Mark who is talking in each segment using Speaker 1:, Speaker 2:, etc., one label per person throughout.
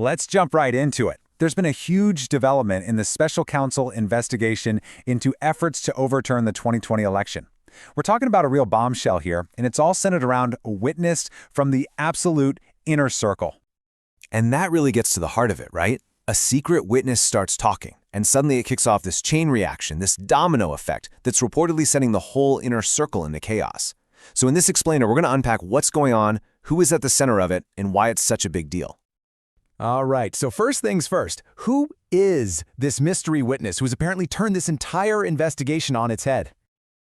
Speaker 1: Let's jump right into it. There's been a huge development in the special counsel investigation into efforts to overturn the 2020 election. We're talking about a real bombshell here, and it's all centered around a witness from the absolute inner circle.
Speaker 2: And that really gets to the heart of it, right? A secret witness starts talking, and suddenly it kicks off this chain reaction, this domino effect that's reportedly sending the whole inner circle into chaos. So in this explainer, we're going to unpack what's going on, who is at the center of it, and why it's such a big deal.
Speaker 3: All right, so first things first, who is this mystery witness who's apparently turned this entire investigation on its head?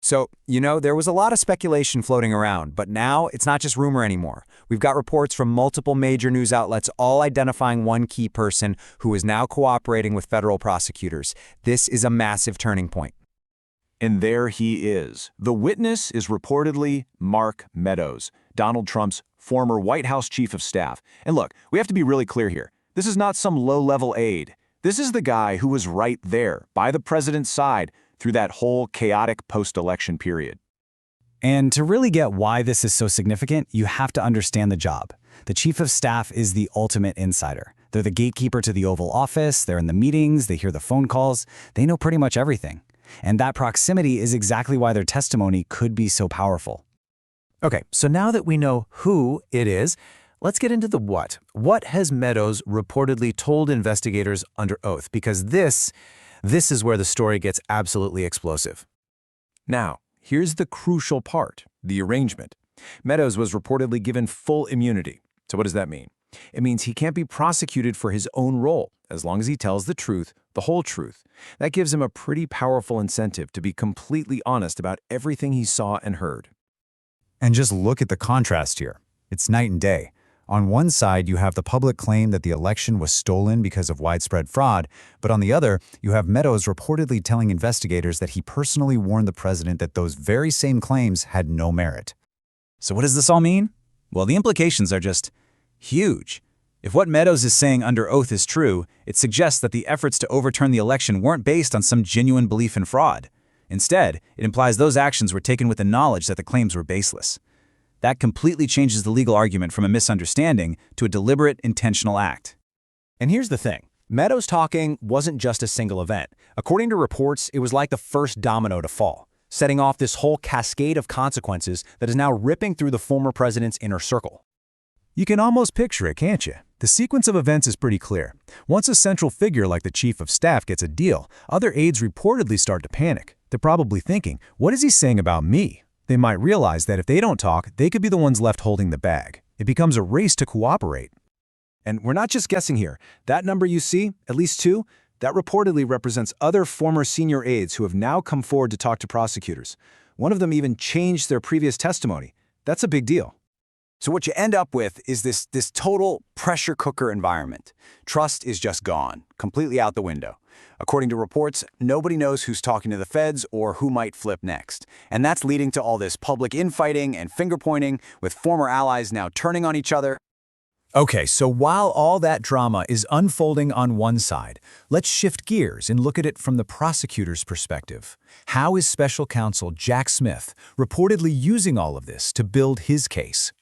Speaker 4: So, there was a lot of speculation floating around, but now it's not just rumor anymore. We've got reports from multiple major news outlets all identifying one key person who is now cooperating with federal prosecutors. This is a massive turning point.
Speaker 5: And there he is. The witness is reportedly Mark Meadows, Donald Trump's former White House chief of staff. And look, we have to be really clear here. This is not some low-level aide. This is the guy who was right there, by the president's side, through that whole chaotic post-election period.
Speaker 6: And to really get why this is so significant, you have to understand the job. The chief of staff is the ultimate insider. They're the gatekeeper to the Oval Office, they're in the meetings, they hear the phone calls, they know pretty much everything. And that proximity is exactly why their testimony could be so powerful.
Speaker 3: Okay, so now that we know who it is, let's get into the what. What has Meadows reportedly told investigators under oath? Because this is where the story gets absolutely explosive. Now, here's the crucial part, the arrangement. Meadows was reportedly given full immunity. So what does that mean? It means he can't be prosecuted for his own role, as long as he tells the truth, the whole truth. That gives him a pretty powerful incentive to be completely honest about everything he saw and heard.
Speaker 6: And just look at the contrast here. It's night and day. On one side, you have the public claim that the election was stolen because of widespread fraud, but on the other, you have Meadows reportedly telling investigators that he personally warned the president that those very same claims had no merit.
Speaker 4: So what does this all mean? Well, the implications are just huge. If what Meadows is saying under oath is true, it suggests that the efforts to overturn the election weren't based on some genuine belief in fraud. Instead, it implies those actions were taken with the knowledge that the claims were baseless. That completely changes the legal argument from a misunderstanding to a deliberate, intentional act.
Speaker 3: And here's the thing. Meadows talking wasn't just a single event. According to reports, it was like the first domino to fall, setting off this whole cascade of consequences that is now ripping through the former president's inner circle.
Speaker 1: You can almost picture it, can't you? The sequence of events is pretty clear. Once a central figure like the chief of staff gets a deal, other aides reportedly start to panic. They're probably thinking, what is he saying about me? They might realize that if they don't talk, they could be the ones left holding the bag. It becomes a race to cooperate.
Speaker 3: And we're not just guessing here. That number you see, at least 2, that reportedly represents other former senior aides who have now come forward to talk to prosecutors. One of them even changed their previous testimony. That's a big deal.
Speaker 4: So what you end up with is this total pressure cooker environment. Trust is just gone, completely out the window. According to reports, nobody knows who's talking to the feds or who might flip next. And that's leading to all this public infighting and finger-pointing, with former allies now turning on each other.
Speaker 1: Okay, so while all that drama is unfolding on one side, let's shift gears and look at it from the prosecutor's perspective. How is special counsel Jack Smith reportedly using all of this to build his case?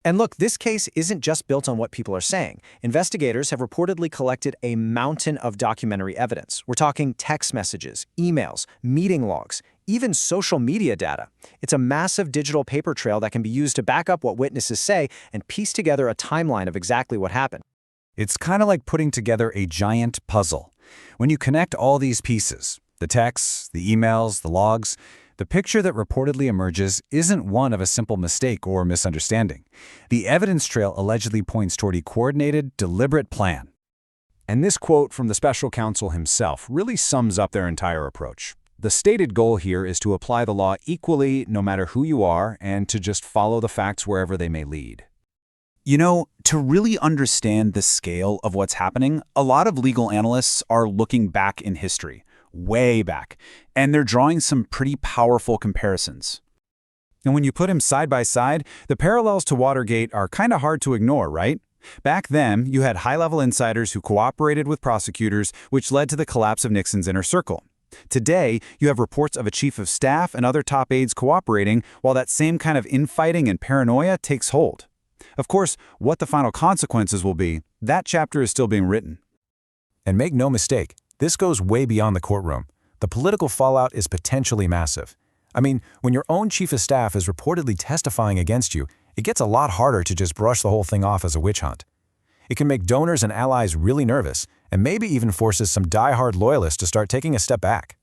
Speaker 3: And look, this case isn't just built on what people are saying. Investigators have reportedly collected a mountain of documentary evidence. We're talking text messages, emails, meeting logs, even social media data. It's a massive digital paper trail that can be used to back up what witnesses say and piece together a timeline of exactly what happened.
Speaker 6: It's kind of like putting together a giant puzzle. When you connect all these pieces, the texts, the emails, the logs, the picture that reportedly emerges isn't one of a simple mistake or misunderstanding. The evidence trail allegedly points toward a coordinated, deliberate plan.
Speaker 1: And this quote from the special counsel himself really sums up their entire approach. The stated goal here is to apply the law equally no matter who you are and to just follow the facts wherever they may lead.
Speaker 4: To really understand the scale of what's happening, a lot of legal analysts are looking back in history, way back, and they're drawing some pretty powerful comparisons.
Speaker 1: And when you put them side by side, the parallels to Watergate are kind of hard to ignore, right? Back then, you had high-level insiders who cooperated with prosecutors, which led to the collapse of Nixon's inner circle. Today, you have reports of a chief of staff and other top aides cooperating while that same kind of infighting and paranoia takes hold. Of course, what the final consequences will be,
Speaker 4: That chapter is still being written.
Speaker 1: And make no mistake, this goes way beyond the courtroom. The political fallout is potentially massive. I mean, when your own chief of staff is reportedly testifying against you, it gets a lot harder to just brush the whole thing off as a witch hunt. It can make donors and allies really nervous, and maybe even forces some die-hard loyalists to start taking a step back.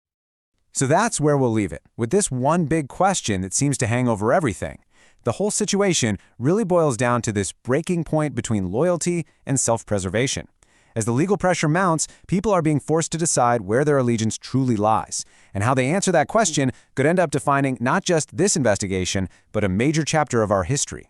Speaker 2: So that's where we'll leave it, with this one big question that seems to hang over everything. The whole situation really boils down to this breaking point between loyalty and self-preservation. As the legal pressure mounts, people are being forced to decide where their allegiance truly lies. And how they answer that question could end up defining not just this investigation, but a major chapter of our history.